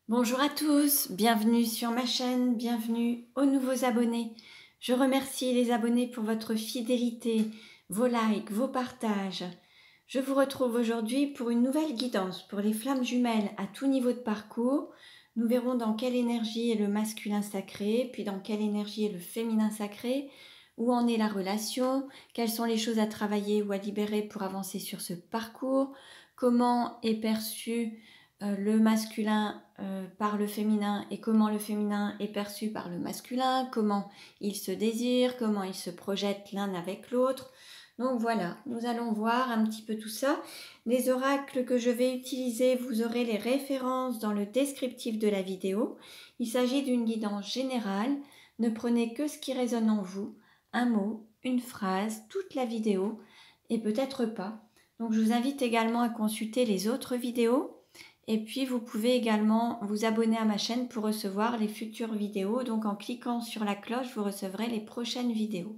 Bonjour à tous, bienvenue sur ma chaîne, bienvenue aux nouveaux abonnés. Je remercie les abonnés pour votre fidélité, vos likes, vos partages. Je vous retrouve aujourd'hui pour une nouvelle guidance pour les flammes jumelles à tout niveau de parcours. Nous verrons dans quelle énergie est le masculin sacré, puis dans quelle énergie est le féminin sacré, où en est la relation, quelles sont les choses à travailler ou à libérer pour avancer sur ce parcours, comment est perçu le masculin par le féminin et comment le féminin est perçu par le masculin, comment ils se désirent, comment ils se projettent l'un avec l'autre. Donc voilà, nous allons voir un petit peu tout ça. Les oracles que je vais utiliser, vous aurez les références dans le descriptif de la vidéo. Il s'agit d'une guidance générale. Ne prenez que ce qui résonne en vous, un mot, une phrase, toute la vidéo et peut-être pas. Donc je vous invite également à consulter les autres vidéos. Et puis, vous pouvez également vous abonner à ma chaîne pour recevoir les futures vidéos. Donc, en cliquant sur la cloche, vous recevrez les prochaines vidéos.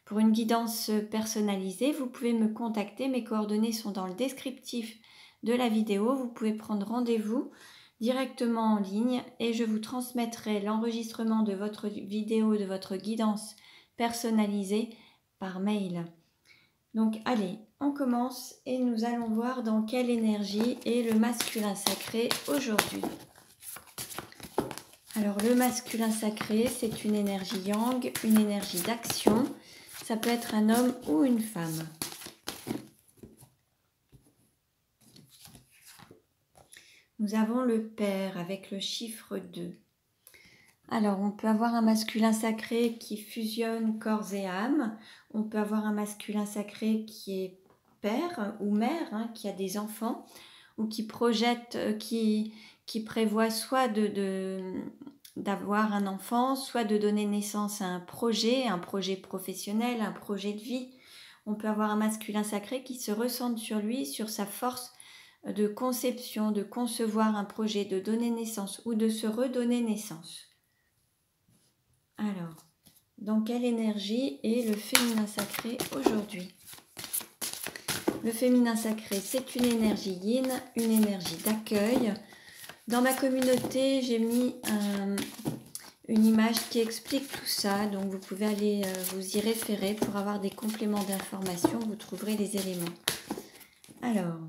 Pour une guidance personnalisée, vous pouvez me contacter. Mes coordonnées sont dans le descriptif de la vidéo. Vous pouvez prendre rendez-vous directement en ligne et je vous transmettrai l'enregistrement de votre vidéo, de votre guidance personnalisée par mail. Donc allez, on commence et nous allons voir dans quelle énergie est le masculin sacré aujourd'hui. Alors le masculin sacré, c'est une énergie yang, une énergie d'action. Ça peut être un homme ou une femme. Nous avons le père avec le chiffre 2. Alors, on peut avoir un masculin sacré qui fusionne corps et âme. On peut avoir un masculin sacré qui est père ou mère, qui a des enfants, ou qui projette, qui prévoit soit d'avoir un enfant, soit de donner naissance à un projet professionnel, un projet de vie. On peut avoir un masculin sacré qui se recentre sur lui, sur sa force de conception, de concevoir un projet, de donner naissance ou de se redonner naissance. Alors, dans quelle énergie est le féminin sacré aujourd'hui? Le féminin sacré, c'est une énergie yin, une énergie d'accueil. Dans ma communauté, j'ai mis une image qui explique tout ça. Donc, vous pouvez aller vous y référer pour avoir des compléments d'information. Vous trouverez les éléments. Alors,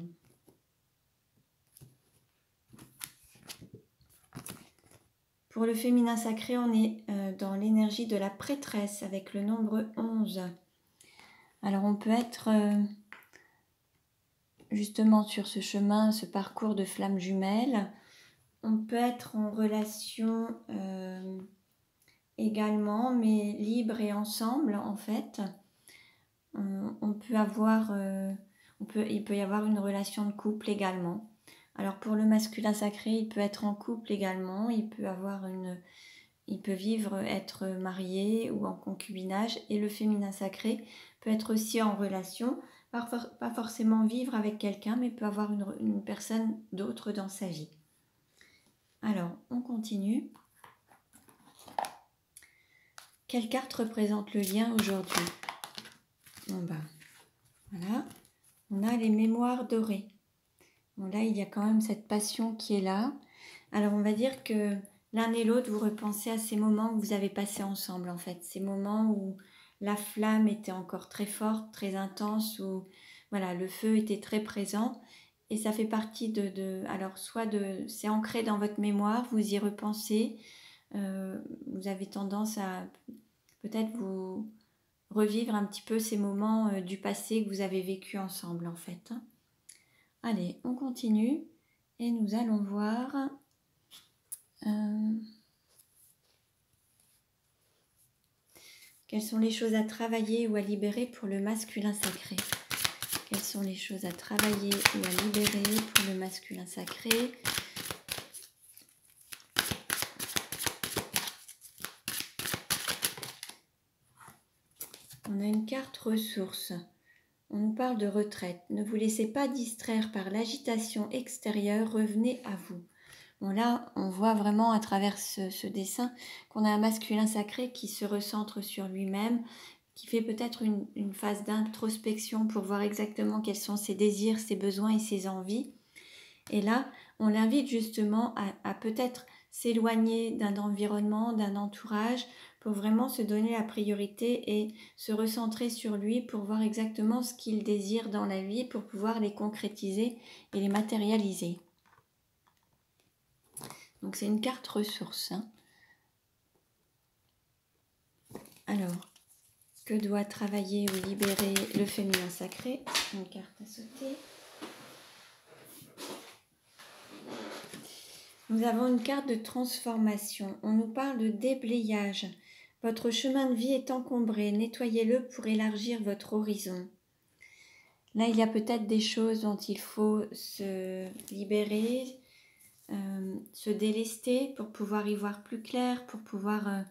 pour le féminin sacré, on est dans l'énergie de la prêtresse avec le nombre 11. Alors, on peut être justement sur ce chemin, ce parcours de flammes jumelles. On peut être en relation également, mais libre et ensemble en fait. On peut avoir, il peut y avoir une relation de couple également. Alors pour le masculin sacré, il peut être en couple également, il peut vivre, être marié ou en concubinage, et le féminin sacré peut être aussi en relation, pas forcément vivre avec quelqu'un, mais peut avoir une personne d'autre dans sa vie. Alors, on continue. Quelle carte représente le lien aujourd'hui? Bon ben, voilà. On a les mémoires dorées. Bon là, il y a quand même cette passion qui est là. Alors, on va dire que l'un et l'autre, vous repensez à ces moments que vous avez passés ensemble, en fait. Ces moments où la flamme était encore très forte, très intense, où voilà, le feu était très présent. Et ça fait partie alors, c'est ancré dans votre mémoire, vous y repensez. Vous avez tendance à peut-être vous revivre un petit peu ces moments du passé que vous avez vécu ensemble, en fait. Allez, on continue et nous allons voir... quelles sont les choses à travailler ou à libérer pour le masculin sacré? Quelles sont les choses à travailler ou à libérer pour le masculin sacré? On a une carte ressources. On nous parle de retraite. Ne vous laissez pas distraire par l'agitation extérieure, revenez à vous. Bon là, on voit vraiment à travers ce dessin qu'on a un masculin sacré qui se recentre sur lui-même, qui fait peut-être une phase d'introspection pour voir exactement quels sont ses désirs, ses besoins et ses envies. Et là, on l'invite justement à peut-être s'éloigner d'un environnement, d'un entourage, pour vraiment se donner la priorité et se recentrer sur lui pour voir exactement ce qu'il désire dans la vie, pour pouvoir les concrétiser et les matérialiser. Donc c'est une carte ressource. Alors, que doit travailler ou libérer le féminin sacré? Une carte à sauter. Nous avons une carte de transformation. On nous parle de déblayage. Votre chemin de vie est encombré. Nettoyez-le pour élargir votre horizon. Là, il y a peut-être des choses dont il faut se libérer, se délester pour pouvoir y voir plus clair, pour pouvoir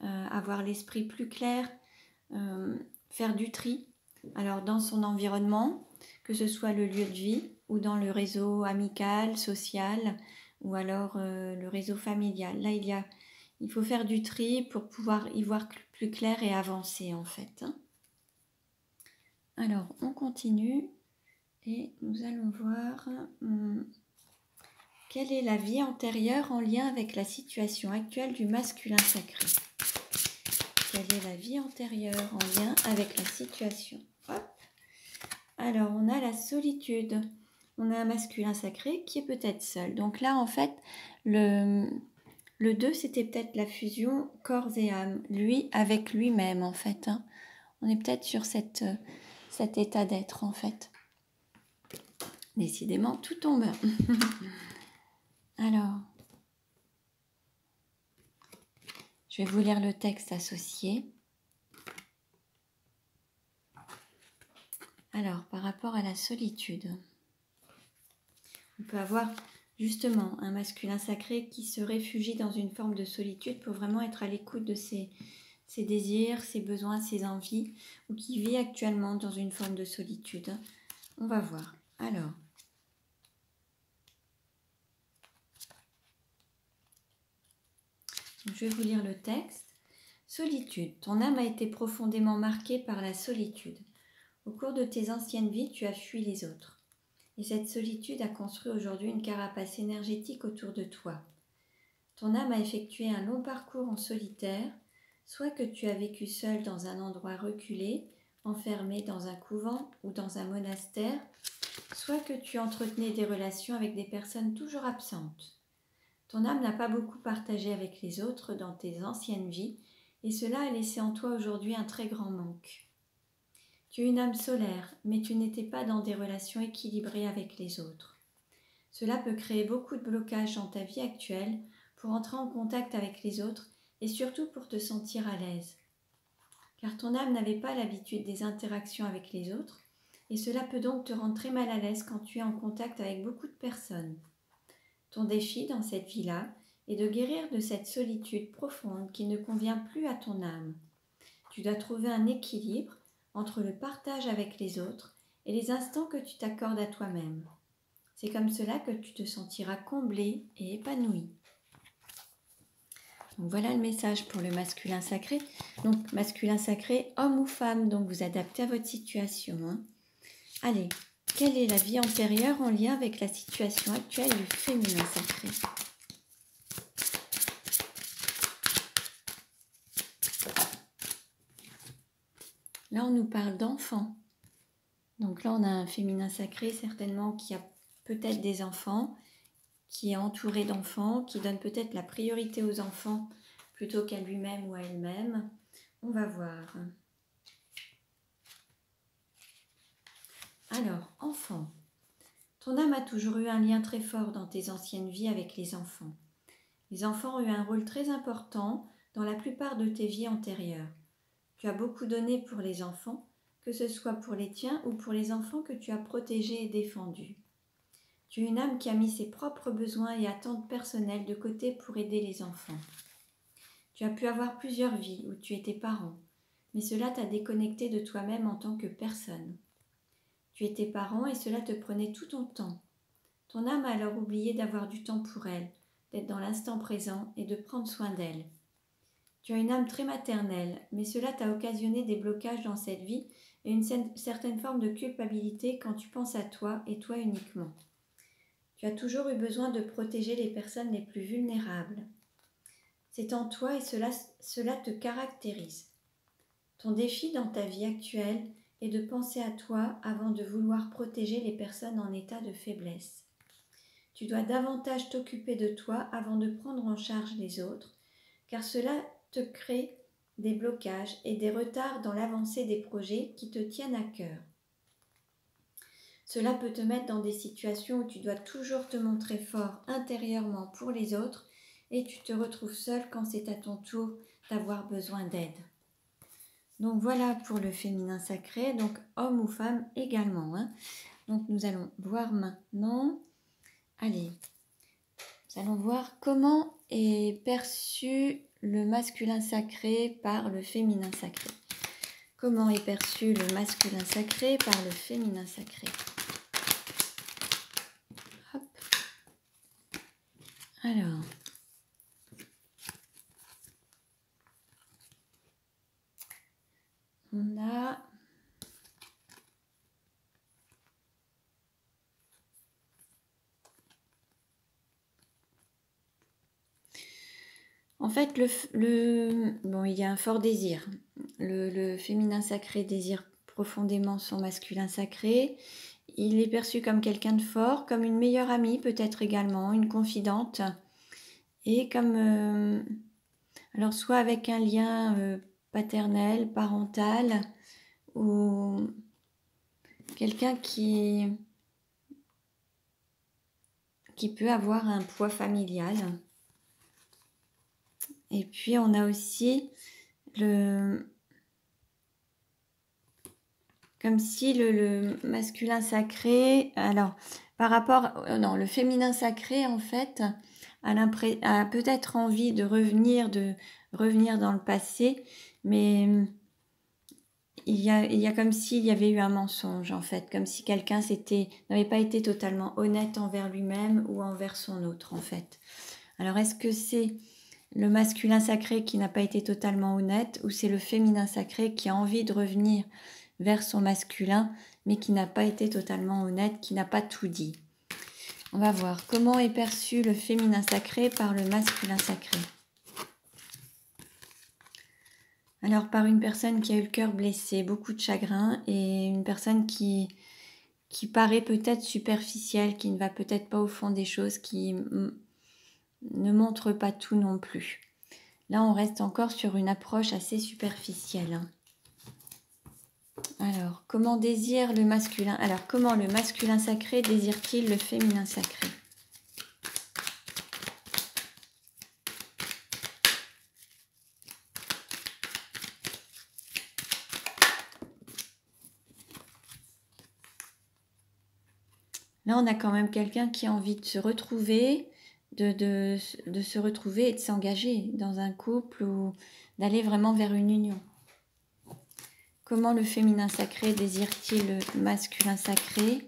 avoir l'esprit plus clair, faire du tri. Alors, dans son environnement, que ce soit le lieu de vie ou dans le réseau amical, social, ou alors le réseau familial. Là, il faut faire du tri pour pouvoir y voir plus clair et avancer en fait. Alors, on continue et nous allons voir quelle est la vie antérieure en lien avec la situation actuelle du masculin sacré. Quelle est la vie antérieure en lien avec la situation? Hop. Alors, on a la solitude. On a un masculin sacré qui est peut-être seul. Donc là, en fait, le 2, c'était peut-être la fusion corps et âme. Lui avec lui-même, en fait. On est peut-être sur cet état d'être, en fait. Décidément, tout tombe. Alors, je vais vous lire le texte associé. Alors, par rapport à la solitude, on peut avoir justement un masculin sacré qui se réfugie dans une forme de solitude pour vraiment être à l'écoute de ses désirs, ses besoins, ses envies, ou qui vit actuellement dans une forme de solitude. On va voir. Alors, je vais vous lire le texte. Solitude. Ton âme a été profondément marquée par la solitude. Au cours de tes anciennes vies, tu as fui les autres. Et cette solitude a construit aujourd'hui une carapace énergétique autour de toi. Ton âme a effectué un long parcours en solitaire, soit que tu as vécu seul dans un endroit reculé, enfermé dans un couvent ou dans un monastère, soit que tu entretenais des relations avec des personnes toujours absentes. Ton âme n'a pas beaucoup partagé avec les autres dans tes anciennes vies, et cela a laissé en toi aujourd'hui un très grand manque. Tu es une âme solaire, mais tu n'étais pas dans des relations équilibrées avec les autres. Cela peut créer beaucoup de blocages dans ta vie actuelle pour entrer en contact avec les autres et surtout pour te sentir à l'aise. Car ton âme n'avait pas l'habitude des interactions avec les autres et cela peut donc te rendre très mal à l'aise quand tu es en contact avec beaucoup de personnes. Ton défi dans cette vie-là est de guérir de cette solitude profonde qui ne convient plus à ton âme. Tu dois trouver un équilibre entre le partage avec les autres et les instants que tu t'accordes à toi-même. C'est comme cela que tu te sentiras comblé et épanoui. Donc voilà le message pour le masculin sacré. Donc masculin sacré, homme ou femme, donc vous adaptez à votre situation. Allez, quelle est la vie antérieure en lien avec la situation actuelle du féminin sacré? Là, on nous parle d'enfants. Donc là, on a un féminin sacré, certainement, qui a peut-être des enfants, qui est entouré d'enfants, qui donne peut-être la priorité aux enfants plutôt qu'à lui-même ou à elle-même. On va voir. Alors, enfant. Ton âme a toujours eu un lien très fort dans tes anciennes vies avec les enfants. Les enfants ont eu un rôle très important dans la plupart de tes vies antérieures. Tu as beaucoup donné pour les enfants, que ce soit pour les tiens ou pour les enfants que tu as protégés et défendus. Tu es une âme qui a mis ses propres besoins et attentes personnelles de côté pour aider les enfants. Tu as pu avoir plusieurs vies où tu étais parent, mais cela t'a déconnecté de toi-même en tant que personne. Tu étais parent et cela te prenait tout ton temps. Ton âme a alors oublié d'avoir du temps pour elle, d'être dans l'instant présent et de prendre soin d'elle. Tu as une âme très maternelle, mais cela t'a occasionné des blocages dans cette vie et une certaine forme de culpabilité quand tu penses à toi et toi uniquement. Tu Tu as toujours eu besoin de protéger les personnes les plus vulnérables. C'est en toi et cela te caractérise. Ton défi dans ta vie actuelle est de penser à toi avant de vouloir protéger les personnes en état de faiblesse. Tu dois davantage t'occuper de toi avant de prendre en charge les autres, car cela te crée des blocages et des retards dans l'avancée des projets qui te tiennent à cœur. Cela peut te mettre dans des situations où tu dois toujours te montrer fort intérieurement pour les autres et tu te retrouves seul quand c'est à ton tour d'avoir besoin d'aide. Donc voilà pour le féminin sacré, donc homme ou femme également. Donc nous allons voir maintenant, allez, nous allons voir comment est perçu le masculin sacré par le féminin sacré. Comment est perçu le masculin sacré par le féminin sacré? Hop. Alors, on a en fait bon, il y a un fort désir. Le féminin sacré désire profondément son masculin sacré. Il est perçu comme quelqu'un de fort, comme une meilleure amie peut-être également, une confidente, et comme alors soit avec un lien paternel, parental, ou quelqu'un qui peut avoir un poids familial. Et puis on a aussi comme si le masculin sacré, alors par rapport, non, le féminin sacré en fait a peut-être envie de revenir dans le passé, mais il y a comme s'il y avait eu un mensonge en fait, comme si quelqu'un n'avait pas été totalement honnête envers lui-même ou envers son autre en fait. Alors est-ce que c'est le masculin sacré qui n'a pas été totalement honnête ou c'est le féminin sacré qui a envie de revenir vers son masculin mais qui n'a pas été totalement honnête, qui n'a pas tout dit? On va voir comment est perçu le féminin sacré par le masculin sacré. Alors par une personne qui a eu le cœur blessé, beaucoup de chagrin, et une personne qui paraît peut-être superficielle, qui ne va peut-être pas au fond des choses, qui ne montre pas tout non plus. Là, on reste encore sur une approche assez superficielle. Alors, comment désire le masculin? Alors, comment le masculin sacré désire-t-il le féminin sacré? Là, on a quand même quelqu'un qui a envie de se retrouver, de se retrouver et de s'engager dans un couple ou d'aller vraiment vers une union. Comment le féminin sacré désire-t-il le masculin sacré?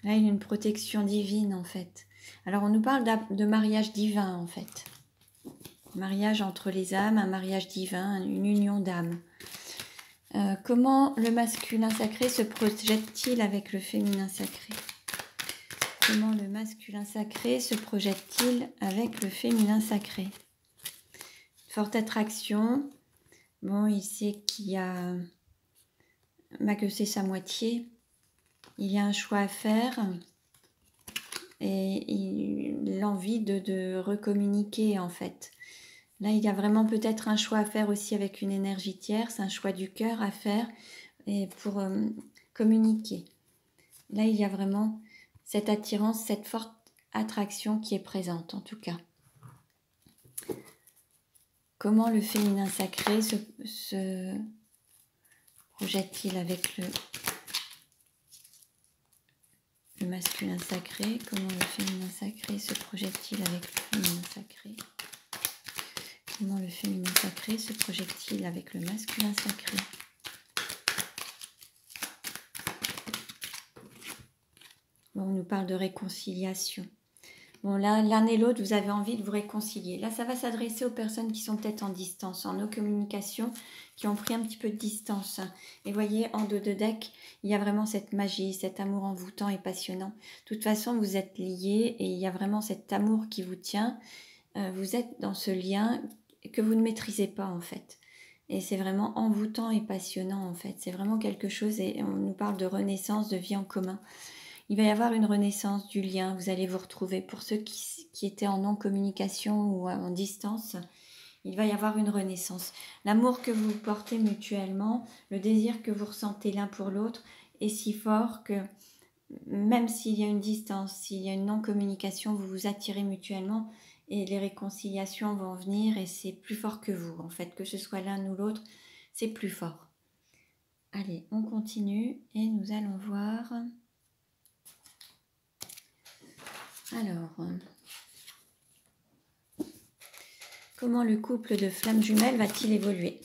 Là, il y a une protection divine en fait. Alors, on nous parle de mariage divin en fait. Mariage entre les âmes, un mariage divin, une union d'âmes. Comment le masculin sacré se projette-t-il avec le féminin sacré? Comment le masculin sacré se projette-t-il avec le féminin sacré? Forte attraction. Bon, il sait qu'il y a... que c'est sa moitié. Il y a un choix à faire. Et l'envie de recommuniquer en fait. Là, il y a vraiment peut-être un choix à faire aussi avec une énergie tierce, un choix du cœur à faire et pour communiquer. Là, il y a vraiment cette attirance, cette forte attraction qui est présente en tout cas. Comment le féminin sacré se projette-t-il avec le masculin sacré? Comment le féminin sacré se projette-t-il avec le féminin sacré? Comment le féminin sacré se projette-t-il avec le masculin sacré? Bon, on nous parle de réconciliation. Bon, là, l'un et l'autre, vous avez envie de vous réconcilier. Là, ça va s'adresser aux personnes qui sont peut-être en distance, en no communication, qui ont pris un petit peu de distance. Et voyez, en dos de deck, il y a vraiment cette magie, cet amour envoûtant et passionnant. De toute façon, vous êtes liés et il y a vraiment cet amour qui vous tient. Vous êtes dans ce lien que vous ne maîtrisez pas, en fait. Et c'est vraiment envoûtant et passionnant, en fait. C'est vraiment quelque chose, et on nous parle de renaissance, de vie en commun. Il va y avoir une renaissance du lien, vous allez vous retrouver. Pour ceux qui étaient en non-communication ou en distance, il va y avoir une renaissance. L'amour que vous portez mutuellement, le désir que vous ressentez l'un pour l'autre est si fort que même s'il y a une distance, s'il y a une non-communication, vous vous attirez mutuellement et les réconciliations vont venir et c'est plus fort que vous. En fait, que ce soit l'un ou l'autre, c'est plus fort. Allez, on continue et nous allons voir... Alors, comment le couple de flammes jumelles va-t-il évoluer?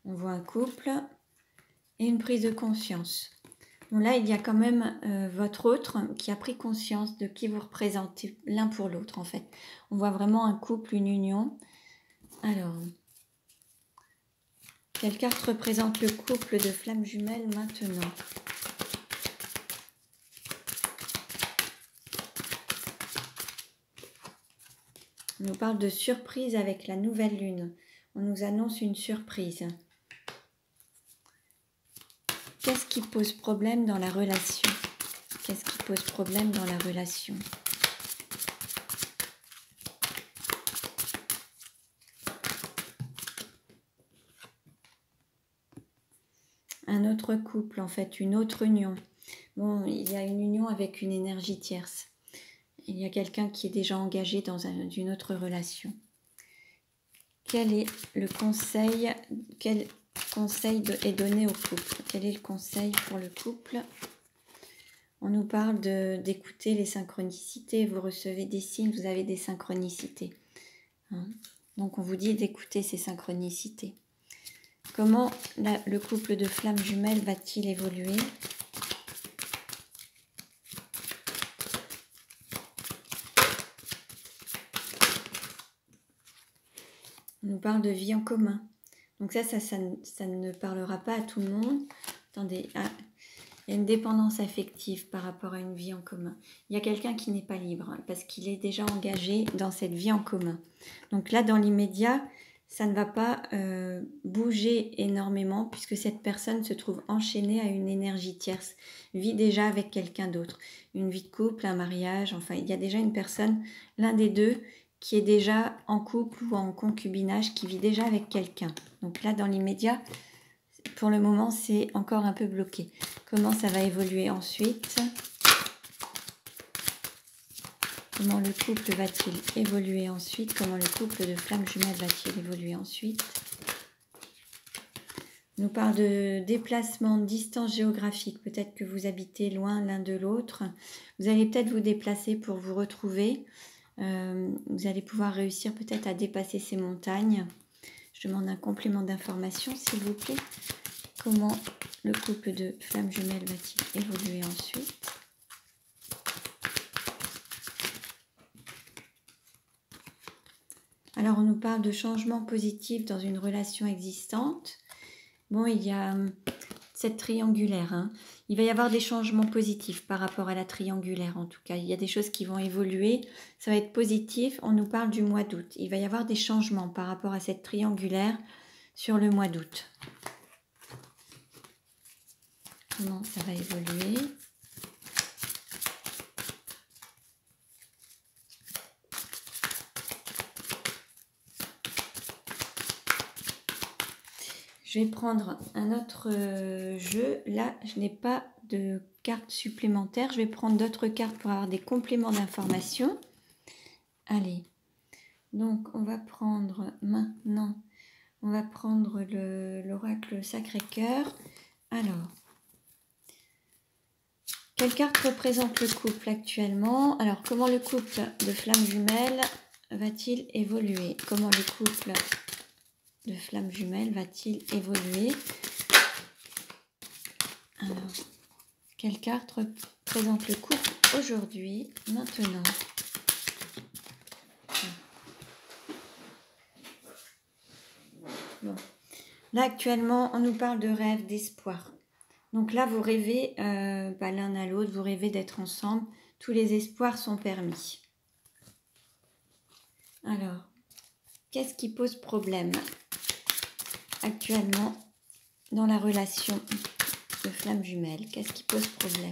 On voit un couple et une prise de conscience. Bon, là, il y a quand même votre autre qui a pris conscience de qui vous représentez l'un pour l'autre, en fait. On voit vraiment un couple, une union. Alors, quelle carte représente le couple de flammes jumelles maintenant? On nous parle de surprise avec la nouvelle lune. On nous annonce une surprise. Qu'est-ce qui pose problème dans la relation? Qu'est-ce qui pose problème dans la relation? Un autre couple, en fait, une autre union. Bon, il y a une union avec une énergie tierce. Il y a quelqu'un qui est déjà engagé dans une autre relation. Quel est le conseil? Quel conseil est donné au couple? Quel est le conseil pour le couple? On nous parle d'écouter les synchronicités. Vous recevez des signes, vous avez des synchronicités. Hein? Donc on vous dit d'écouter ces synchronicités. Comment le couple de flammes jumelles va-t-il évoluer? On nous parle de vie en commun. Donc ça ne parlera pas à tout le monde. Attendez, il y a une dépendance affective par rapport à une vie en commun. Il y a quelqu'un qui n'est pas libre parce qu'il est déjà engagé dans cette vie en commun. Donc là, dans l'immédiat, ça ne va pas bouger énormément puisque cette personne se trouve enchaînée à une énergie tierce, vit déjà avec quelqu'un d'autre. Une vie de couple, un mariage, enfin, il y a déjà une personne, l'un des deux, qui est déjà en couple ou en concubinage, qui vit déjà avec quelqu'un. Donc là, dans l'immédiat, pour le moment, c'est encore un peu bloqué. Comment ça va évoluer ensuite? Comment le couple va-t-il évoluer ensuite? Comment le couple de flammes jumelles va-t-il évoluer ensuite? On nous parle de déplacement, de distance géographique. Peut-être que vous habitez loin l'un de l'autre. Vous allez peut-être vous déplacer pour vous retrouver. Vous allez pouvoir réussir peut-être à dépasser ces montagnes. Je demande un complément d'information, s'il vous plaît. Comment le couple de flammes jumelles va-t-il évoluer ensuite? Alors, on nous parle de changement positif dans une relation existante. Bon, il y a cette triangulaire. Hein. Il va y avoir des changements positifs par rapport à la triangulaire, en tout cas. Il y a des choses qui vont évoluer. Ça va être positif. On nous parle du mois d'août. Il va y avoir des changements par rapport à cette triangulaire sur le mois d'août. Comment ça va évoluer? Je vais prendre un autre jeu. Là, je n'ai pas de cartes supplémentaires. Je vais prendre d'autres cartes pour avoir des compléments d'information. Allez. Donc, on va prendre maintenant, on va prendre l'oracle Sacré-Cœur. Alors, quelle carte représente le couple actuellement? Alors, comment le couple de flammes jumelles va-t-il évoluer? Comment le couple de flammes jumelles va-t-il évoluer? Alors, quelle carte représente le couple aujourd'hui, maintenant? Là, actuellement, on nous parle de rêve, d'espoir. Donc là, vous rêvez l'un à l'autre, vous rêvez d'être ensemble. Tous les espoirs sont permis. Alors, qu'est-ce qui pose problème actuellement dans la relation de flamme jumelle? Qu'est-ce qui pose problème?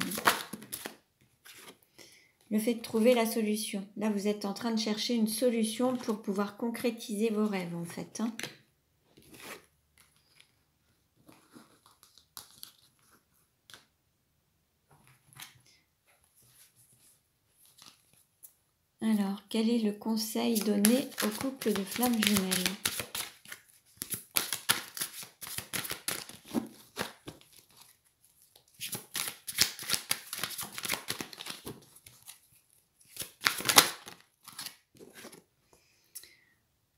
Le fait de trouver la solution. Là, vous êtes en train de chercher une solution pour pouvoir concrétiser vos rêves, en fait. Alors, quel est le conseil donné au couple de flammes jumelles?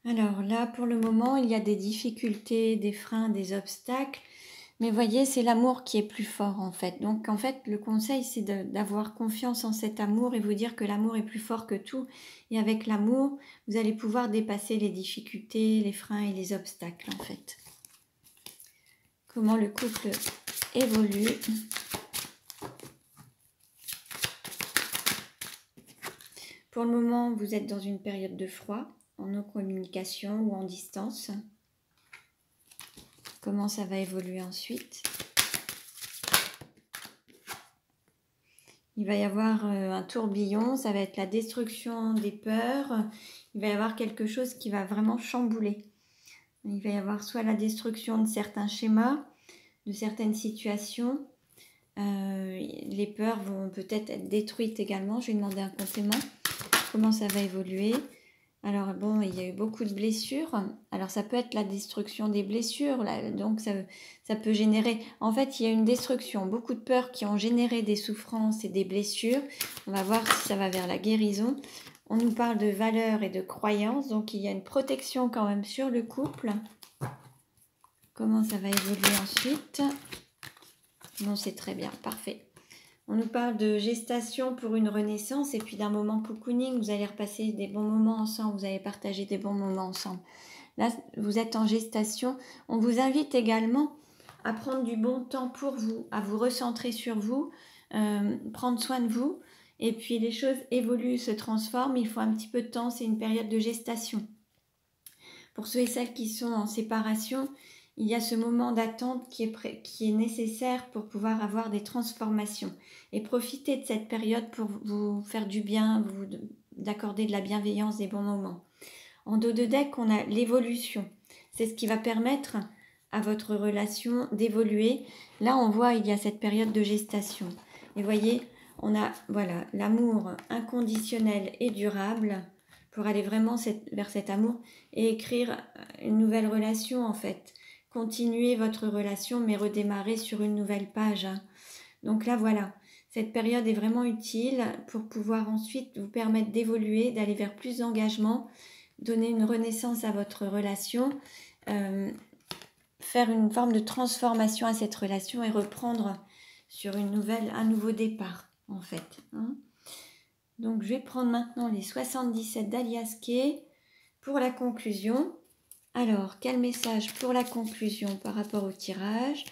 Alors là, pour le moment, il y a des difficultés, des freins, des obstacles. Mais voyez, c'est l'amour qui est plus fort en fait. Donc en fait, le conseil, c'est d'avoir confiance en cet amour et vous dire que l'amour est plus fort que tout. Et avec l'amour, vous allez pouvoir dépasser les difficultés, les freins et les obstacles en fait. Comment le couple évolue. Pour le moment, vous êtes dans une période de froid, en non-communication ou en distance. Comment ça va évoluer ensuite? Il va y avoir un tourbillon, ça va être la destruction des peurs. Il va y avoir quelque chose qui va vraiment chambouler. Il va y avoir soit la destruction de certains schémas, de certaines situations. Les peurs vont peut-être être détruites également. Je vais demander un complément. Comment ça va évoluer? Alors bon, il y a eu beaucoup de blessures. Alors ça peut être la destruction des blessures. Là, donc ça peut générer... En fait, il y a une destruction. Beaucoup de peurs qui ont généré des souffrances et des blessures. On va voir si ça va vers la guérison. On nous parle de valeurs et de croyances. Donc il y a une protection quand même sur le couple. Comment ça va évoluer ensuite? Non, c'est très bien. Parfait. On nous parle de gestation pour une renaissance et puis d'un moment cocooning. Vous allez repasser des bons moments ensemble, vous allez partager des bons moments ensemble. Là, vous êtes en gestation. On vous invite également à prendre du bon temps pour vous, à vous recentrer sur vous, prendre soin de vous. Et puis les choses évoluent, se transforment. Il faut un petit peu de temps, c'est une période de gestation. Pour ceux et celles qui sont en séparation, il y a ce moment d'attente qui est nécessaire pour pouvoir avoir des transformations. Et profitez de cette période pour vous faire du bien, d'accorder de la bienveillance, des bons moments. En dos de deck, on a l'évolution. C'est ce qui va permettre à votre relation d'évoluer. Là, on voit il y a cette période de gestation. Et voyez, on a voilà l'amour inconditionnel et durable pour aller vraiment vers cet amour et écrire une nouvelle relation en fait. Continuez votre relation mais redémarrer sur une nouvelle page. Donc là voilà, cette période est vraiment utile pour pouvoir ensuite vous permettre d'évoluer, d'aller vers plus d'engagement, donner une renaissance à votre relation, faire une forme de transformation à cette relation et reprendre sur un nouveau départ en fait. Donc je vais prendre maintenant les 77 d'Alias Kay pour la conclusion. Alors, quel message pour la conclusion par rapport au tirage?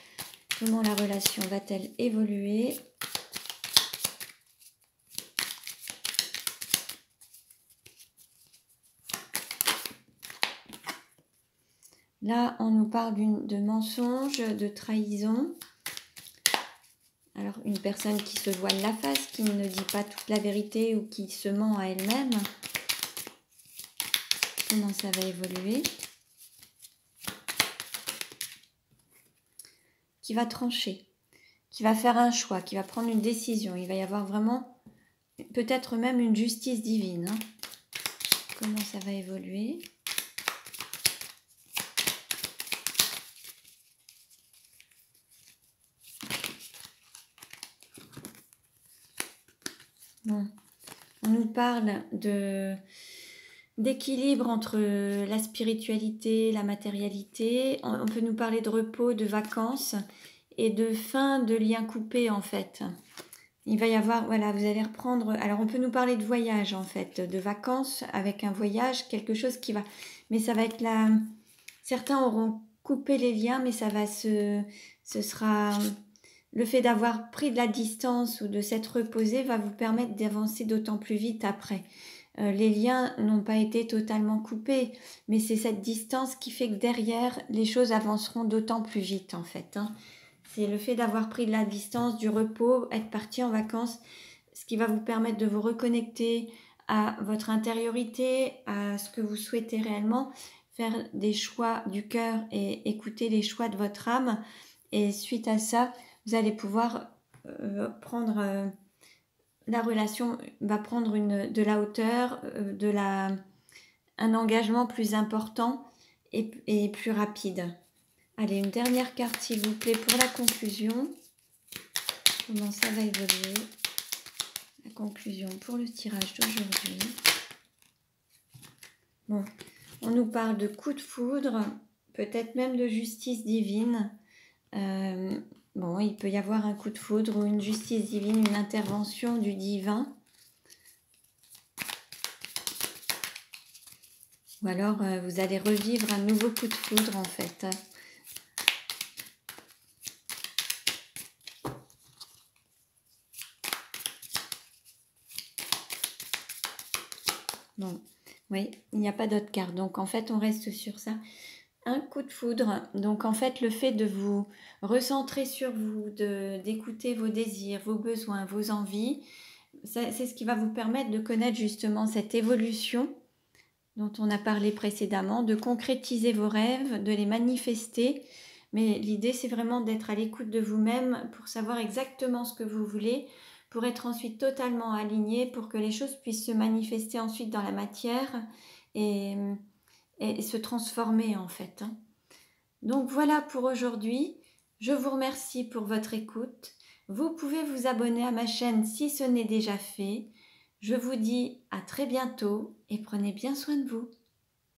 Comment la relation va-t-elle évoluer? Là, on nous parle de mensonge, de trahison. Alors, une personne qui se voile la face, qui ne dit pas toute la vérité ou qui se ment à elle-même. Comment ça va évoluer? Qui va trancher, qui va faire un choix, qui va prendre une décision. Il va y avoir vraiment, peut-être même une justice divine. Comment ça va évoluer? Bon. On nous parle d'équilibre entre la spiritualité, la matérialité. On peut nous parler de repos, de vacances et de fin de liens coupés en fait. Il va y avoir, voilà, vous allez reprendre... Alors on peut nous parler de voyage en fait, de vacances avec un voyage, quelque chose qui va... Mais ça va être là... Certains auront couper les liens, mais ce sera le fait d'avoir pris de la distance ou de s'être reposé va vous permettre d'avancer d'autant plus vite après. Les liens n'ont pas été totalement coupés, mais c'est cette distance qui fait que derrière, les choses avanceront d'autant plus vite en fait. Hein. C'est le fait d'avoir pris de la distance, du repos, être parti en vacances, ce qui va vous permettre de vous reconnecter à votre intériorité, à ce que vous souhaitez réellement, faire des choix du cœur et écouter les choix de votre âme. Et suite à ça, vous allez pouvoir prendre... la relation va prendre de la hauteur, un engagement plus important et plus rapide. Allez, une dernière carte s'il vous plaît pour la conclusion. Comment ça va évoluer? La conclusion pour le tirage d'aujourd'hui. Bon, on nous parle de coup de foudre, peut-être même de justice divine. Bon, il peut y avoir un coup de foudre ou une justice divine, une intervention du divin. Ou alors, vous allez revivre un nouveau coup de foudre, en fait. Bon, oui, il n'y a pas d'autre carte. Donc, en fait, on reste sur ça. Un coup de foudre. Donc, en fait, le fait de vous recentrer sur vous, d'écouter vos désirs, vos besoins, vos envies, c'est ce qui va vous permettre de connaître justement cette évolution dont on a parlé précédemment, de concrétiser vos rêves, de les manifester. Mais l'idée, c'est vraiment d'être à l'écoute de vous-même pour savoir exactement ce que vous voulez, pour être ensuite totalement aligné, pour que les choses puissent se manifester ensuite dans la matière et se transformer en fait. Donc voilà pour aujourd'hui. Je vous remercie pour votre écoute. Vous pouvez vous abonner à ma chaîne si ce n'est déjà fait. Je vous dis à très bientôt et prenez bien soin de vous.